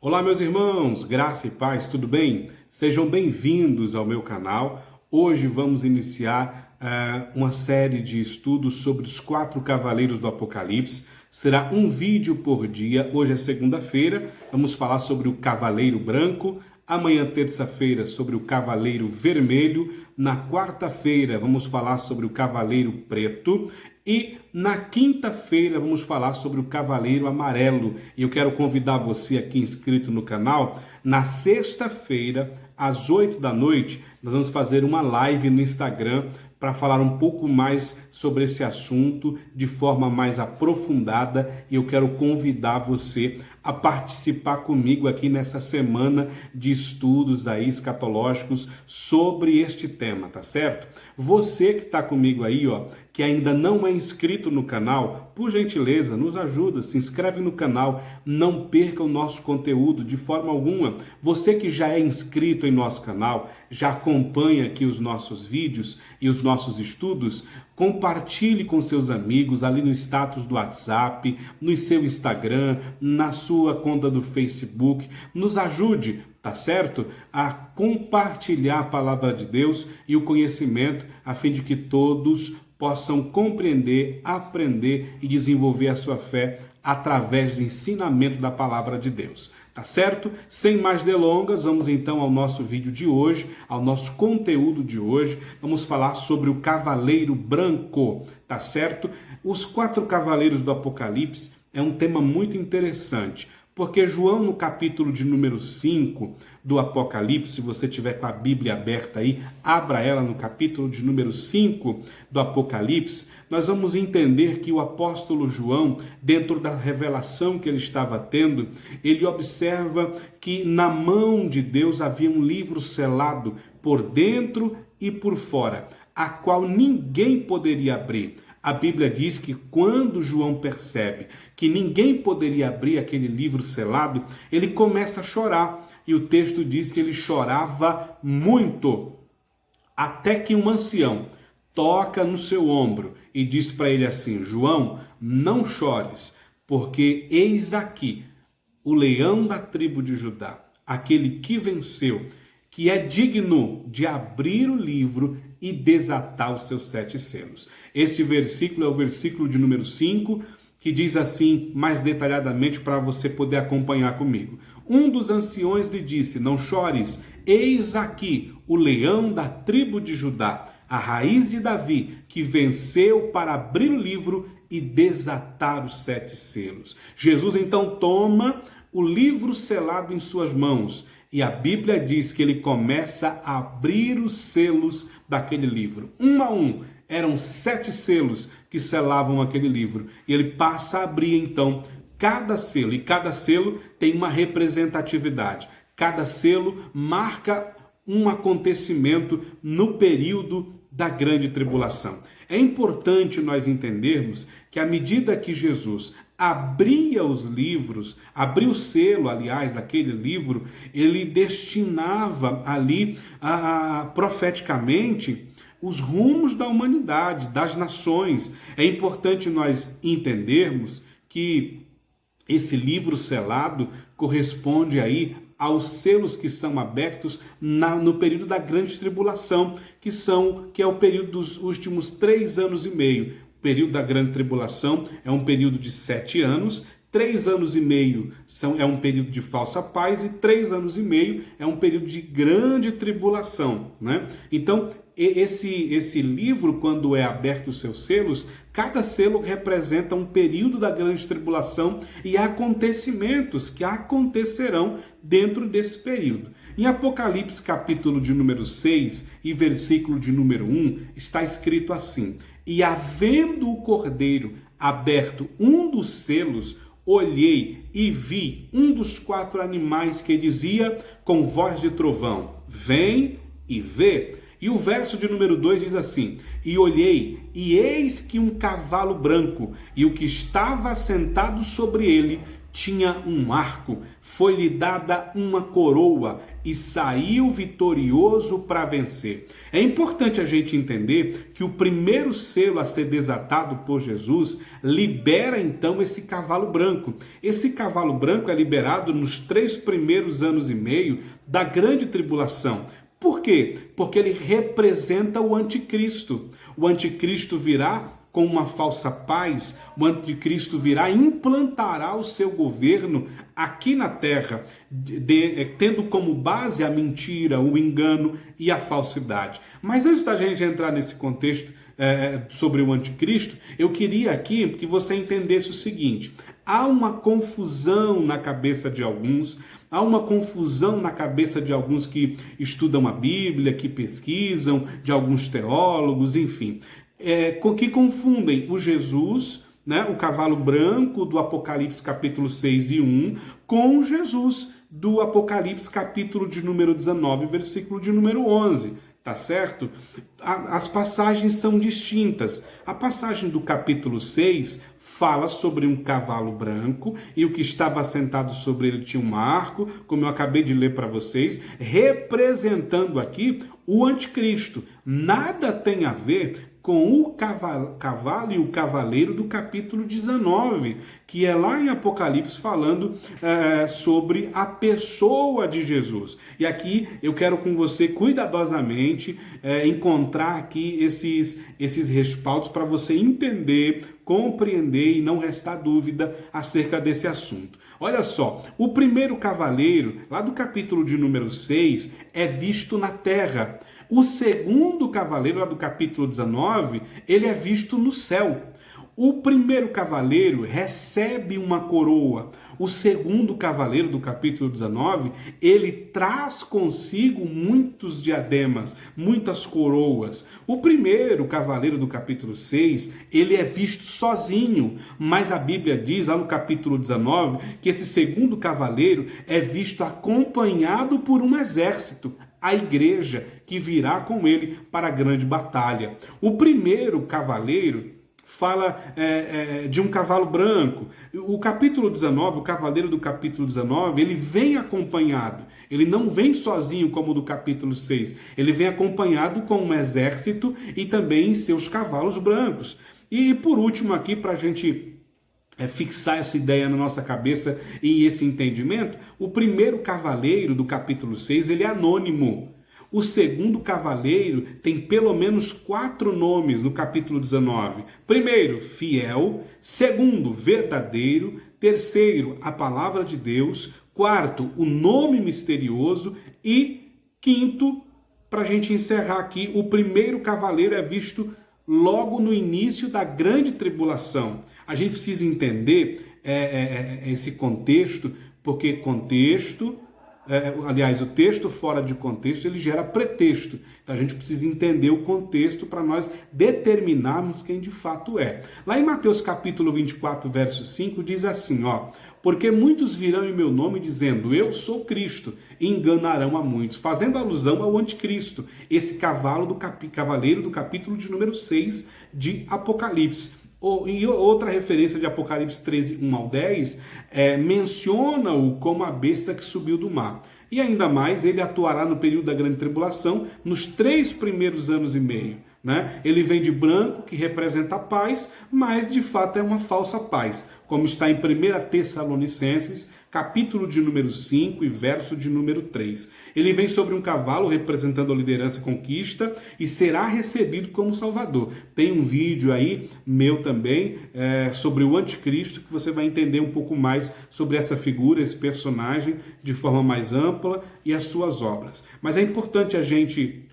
Olá, meus irmãos, graça e paz, tudo bem? Sejam bem-vindos ao meu canal. Hoje vamos iniciar uma série de estudos sobre os 4 cavaleiros do Apocalipse. Será um vídeo por dia. Hoje é segunda-feira, vamos falar sobre o cavaleiro branco. Amanhã, terça-feira, sobre o cavaleiro vermelho. Na quarta-feira, vamos falar sobre o cavaleiro preto. E na quinta-feira vamos falar sobre o cavaleiro amarelo. E eu quero convidar você aqui inscrito no canal. Na sexta-feira, às 8 da noite, nós vamos fazer uma live no Instagram para falar um pouco mais sobre esse assunto de forma mais aprofundada. E eu quero convidar você a participar comigo aqui nessa semana de estudos aí escatológicos sobre este tema, tá certo? Você que está comigo aí, ó, que ainda não é inscrito no canal, por gentileza, nos ajuda, se inscreve no canal, não perca o nosso conteúdo de forma alguma. Você que já é inscrito em nosso canal, já acompanha aqui os nossos vídeos e os nossos estudos, compartilhe com seus amigos ali no status do WhatsApp, no seu Instagram, na sua conta do Facebook. Nos ajude, tá certo? A compartilhar a palavra de Deus e o conhecimento, a fim de que todos possam compreender, aprender e desenvolver a sua fé através do ensinamento da palavra de Deus. Tá certo? Sem mais delongas, vamos então ao nosso vídeo de hoje, ao nosso conteúdo de hoje. Vamos falar sobre o cavaleiro branco, tá certo? Os 4 cavaleiros do Apocalipse é um tema muito interessante, porque João, no capítulo de número 5 do Apocalipse, se você tiver com a Bíblia aberta aí, abra ela no capítulo de número 5 do Apocalipse, nós vamos entender que o apóstolo João, dentro da revelação que ele estava tendo, ele observa que na mão de Deus havia um livro selado por dentro e por fora, a qual ninguém poderia abrir. A Bíblia diz que quando João percebe que ninguém poderia abrir aquele livro selado, ele começa a chorar. E o texto diz que ele chorava muito, até que um ancião toca no seu ombro e diz para ele assim: João, não chores, porque eis aqui o leão da tribo de Judá, aquele que venceu, que é digno de abrir o livro e desatar os seus 7 selos. Este versículo é o versículo de número 5, que diz assim mais detalhadamente para você poder acompanhar comigo. Um dos anciões lhe disse: não chores, eis aqui o leão da tribo de Judá, a raiz de Davi, que venceu para abrir o livro e desatar os 7 selos. Jesus então toma o livro selado em suas mãos e a Bíblia diz que ele começa a abrir os selos daquele livro. Um a um, eram 7 selos que selavam aquele livro. E ele passa a abrir então cada selo. E cada selo tem uma representatividade. Cada selo marca um acontecimento no período da grande tribulação. É importante nós entendermos que à medida que Jesus abria os livros, abria o selo, aliás, daquele livro, ele destinava ali profeticamente os rumos da humanidade, das nações. É importante nós entendermos que esse livro selado corresponde aí aos selos que são abertos no período da grande tribulação, que é o período dos últimos 3 anos e meio. O período da grande tribulação é um período de 7 anos, 3 anos e meio é um período de falsa paz e 3 anos e meio é um período de grande tribulação, né? Então, esse livro, quando é aberto os seus selos, cada selo representa um período da grande tribulação e acontecimentos que acontecerão dentro desse período. Em Apocalipse, capítulo de número 6 e versículo de número 1, está escrito assim: e havendo o cordeiro aberto um dos selos, olhei e vi um dos 4 animais que dizia com voz de trovão: vem e vê. E o verso de número 2 diz assim: e olhei, e eis que um cavalo branco, e o que estava sentado sobre ele tinha um arco, foi-lhe dada uma coroa e saiu vitorioso para vencer. É importante a gente entender que o primeiro selo a ser desatado por Jesus libera então esse cavalo branco. Esse cavalo branco é liberado nos 3 primeiros anos e meio da grande tribulação. Por quê? Porque ele representa o anticristo. O anticristo virá com uma falsa paz, o anticristo virá e implantará o seu governo aqui na terra, tendo como base a mentira, o engano e a falsidade. Mas antes da gente entrar nesse contexto sobre o anticristo, eu queria aqui que você entendesse o seguinte: há uma confusão na cabeça de alguns, há uma confusão na cabeça de alguns que estudam a Bíblia, que pesquisam, de alguns teólogos, enfim, que confundem o Jesus, né, o cavalo branco do Apocalipse capítulo 6 e 1, com Jesus do Apocalipse capítulo de número 19, versículo de número 11. Tá certo? As passagens são distintas. A passagem do capítulo 6 fala sobre um cavalo branco e o que estava sentado sobre ele tinha um arco, como eu acabei de ler para vocês, representando aqui o anticristo. Nada tem a ver com o cavalo e o cavaleiro do capítulo 19, que é lá em Apocalipse falando sobre a pessoa de Jesus. E aqui eu quero com você cuidadosamente encontrar aqui esses respaldos para você entender, compreender e não restar dúvida acerca desse assunto. Olha só, o primeiro cavaleiro, lá do capítulo de número 6, é visto na terra. O segundo cavaleiro, lá do capítulo 19, ele é visto no céu. O primeiro cavaleiro recebe uma coroa. O segundo cavaleiro do capítulo 19, ele traz consigo muitos diademas, muitas coroas. O primeiro cavaleiro do capítulo 6, ele é visto sozinho, mas a Bíblia diz lá no capítulo 19 que esse segundo cavaleiro é visto acompanhado por um exército, a igreja que virá com ele para a grande batalha. O primeiro cavaleiro fala de um cavalo branco. O capítulo 19, o cavaleiro do capítulo 19, ele vem acompanhado. Ele não vem sozinho como o do capítulo 6. Ele vem acompanhado com um exército e também seus cavalos brancos. E por último aqui, para a gente fixar essa ideia na nossa cabeça e esse entendimento, o primeiro cavaleiro do capítulo 6, ele é anônimo. O segundo cavaleiro tem pelo menos 4 nomes no capítulo 19. Primeiro, fiel. Segundo, verdadeiro. Terceiro, a palavra de Deus. Quarto, o nome misterioso. E quinto, para a gente encerrar aqui, o primeiro cavaleiro é visto logo no início da grande tribulação. A gente precisa entender esse contexto, porque contexto, aliás, o texto fora de contexto, ele gera pretexto. Então a gente precisa entender o contexto para nós determinarmos quem de fato é. Lá em Mateus capítulo 24, verso 5, diz assim, porque muitos virão em meu nome dizendo, eu sou Cristo, e enganarão a muitos, fazendo alusão ao anticristo, esse cavaleiro do capítulo de número 6 de Apocalipse. E outra referência de Apocalipse 13, 1 ao 10, menciona-o como a besta que subiu do mar. E ainda mais, ele atuará no período da grande tribulação, nos 3 primeiros anos e meio. Né? Ele vem de branco, que representa a paz, mas de fato é uma falsa paz, como está em 1 Tessalonicenses, capítulo de número 5 e verso de número 3. Ele vem sobre um cavalo representando a liderança e conquista e será recebido como Salvador. Tem um vídeo aí, meu também, sobre o anticristo, que você vai entender um pouco mais sobre essa figura, esse personagem, de forma mais ampla e as suas obras. Mas é importante a gente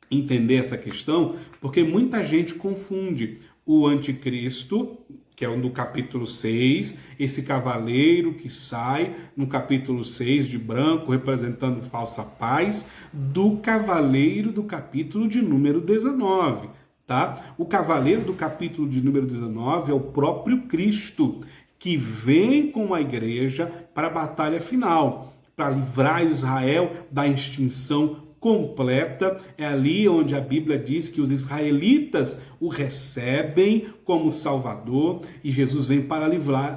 entender essa questão, porque muita gente confunde o anticristo, que é no capítulo 6, esse cavaleiro que sai no capítulo 6 de branco, representando falsa paz, do cavaleiro do capítulo de número 19. Tá? O cavaleiro do capítulo de número 19 é o próprio Cristo, que vem com a igreja para a batalha final, para livrar Israel da extinção completa. É ali onde a Bíblia diz que os israelitas o recebem como Salvador e Jesus vem para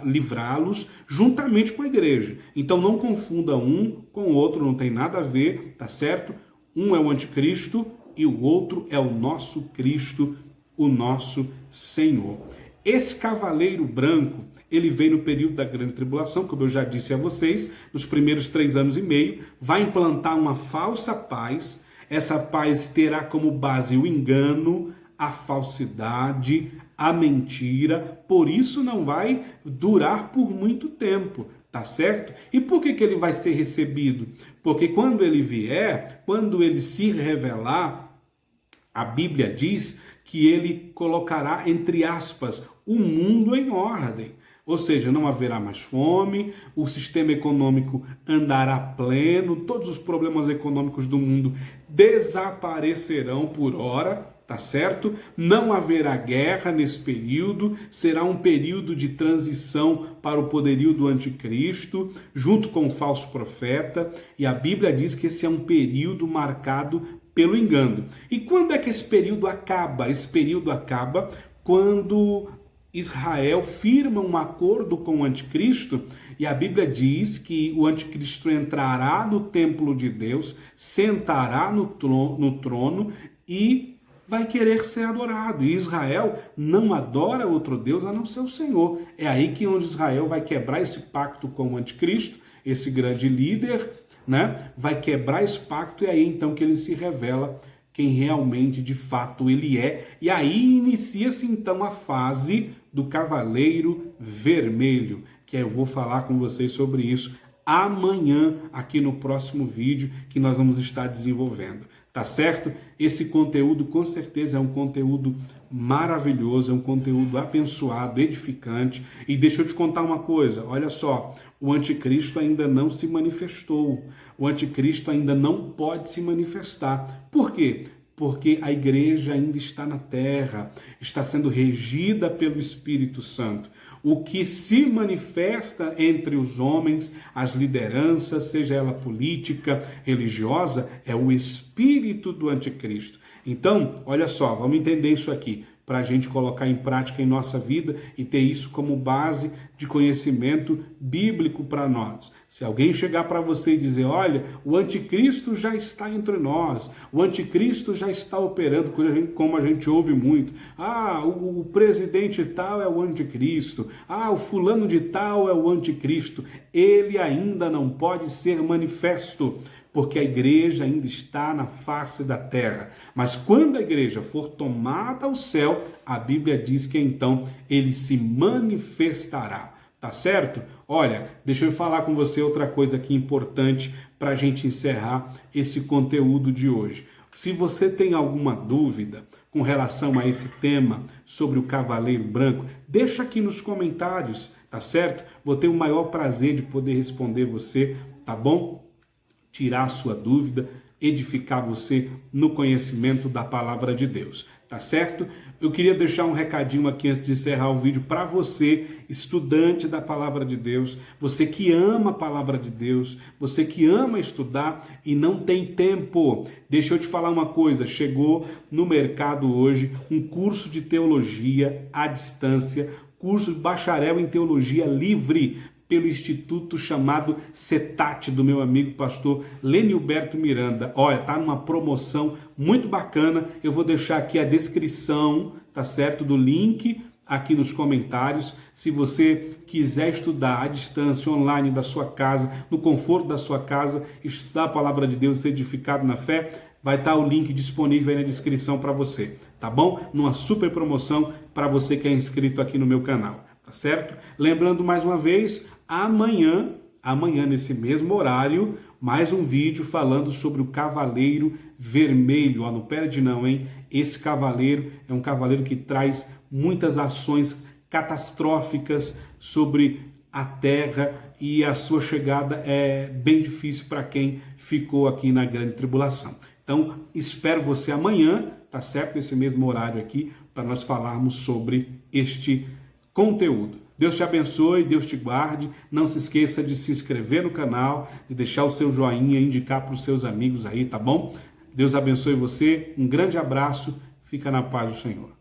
livrá-los juntamente com a igreja. Então não confunda um com o outro, não tem nada a ver, tá certo? Um é o anticristo e o outro é o nosso Cristo, o nosso Senhor. Esse cavaleiro branco, ele vem no período da grande tribulação, como eu já disse a vocês, nos primeiros 3 anos e meio, vai implantar uma falsa paz. Essa paz terá como base o engano, a falsidade, a mentira, por isso não vai durar por muito tempo, tá certo? E por que ele vai ser recebido? Porque quando ele vier, quando ele se revelar, a Bíblia diz que ele colocará, entre aspas, o mundo em ordem. Ou seja, não haverá mais fome, o sistema econômico andará pleno, todos os problemas econômicos do mundo desaparecerão por hora, tá certo? Não haverá guerra nesse período, será um período de transição para o poderio do anticristo, junto com o falso profeta, e a Bíblia diz que esse é um período marcado pelo engano. E quando é que esse período acaba? Esse período acaba quando Israel firma um acordo com o anticristo, e a Bíblia diz que o anticristo entrará no templo de Deus, sentará no trono e vai querer ser adorado. E Israel não adora outro Deus a não ser o Senhor. É aí que onde Israel vai quebrar esse pacto com o anticristo, esse grande líder, né? Vai quebrar esse pacto, e aí então que ele se revela quem realmente de fato ele é. E aí inicia-se então a fase do Cavaleiro Vermelho, que eu vou falar com vocês sobre isso amanhã aqui no próximo vídeo que nós vamos estar desenvolvendo, tá certo? Esse conteúdo com certeza é um conteúdo maravilhoso, é um conteúdo abençoado, edificante. E deixa eu te contar uma coisa, olha só, o anticristo ainda não se manifestou, o anticristo ainda não pode se manifestar. Por quê? Porque a igreja ainda está na terra, está sendo regida pelo Espírito Santo. O que se manifesta entre os homens, as lideranças, seja ela política, religiosa, é o espírito do anticristo. Então, olha só, vamos entender isso aqui, para a gente colocar em prática em nossa vida e ter isso como base de conhecimento bíblico para nós. Se alguém chegar para você e dizer, olha, o anticristo já está entre nós, o anticristo já está operando, como a gente ouve muito. Ah, o presidente tal é o anticristo. Ah, o fulano de tal é o anticristo. Ele ainda não pode ser manifesto, porque a igreja ainda está na face da terra. Mas quando a igreja for tomada ao céu, a Bíblia diz que então ele se manifestará. Tá certo? Olha, deixa eu falar com você outra coisa aqui importante para a gente encerrar esse conteúdo de hoje. Se você tem alguma dúvida com relação a esse tema sobre o Cavaleiro Branco, deixa aqui nos comentários, tá certo? Vou ter o maior prazer de poder responder você, tá bom? Tirar a sua dúvida, edificar você no conhecimento da palavra de Deus, tá certo? Eu queria deixar um recadinho aqui antes de encerrar o vídeo para você, estudante da palavra de Deus, você que ama a palavra de Deus, você que ama estudar e não tem tempo. Deixa eu te falar uma coisa, chegou no mercado hoje um curso de teologia à distância, curso de bacharel em teologia livre, pelo instituto chamado CETAT, do meu amigo pastor Lenilberto Miranda. Olha, tá numa promoção muito bacana, eu vou deixar aqui a descrição, tá certo, do link aqui nos comentários. Se você quiser estudar à distância, online, da sua casa, no conforto da sua casa, estudar a palavra de Deus, ser edificado na fé, vai estar o link disponível aí na descrição para você, tá bom? Numa super promoção para você que é inscrito aqui no meu canal. Tá certo? Lembrando mais uma vez, amanhã nesse mesmo horário, mais um vídeo falando sobre o Cavaleiro Vermelho. Ó, não perde não, hein? Esse cavaleiro é um cavaleiro que traz muitas ações catastróficas sobre a terra e a sua chegada é bem difícil para quem ficou aqui na grande tribulação. Então, espero você amanhã, tá certo? Nesse mesmo horário aqui, para nós falarmos sobre este conteúdo. Deus te abençoe, Deus te guarde. Não se esqueça de se inscrever no canal, de deixar o seu joinha, indicar para os seus amigos aí, tá bom? Deus abençoe você, um grande abraço, fica na paz do Senhor.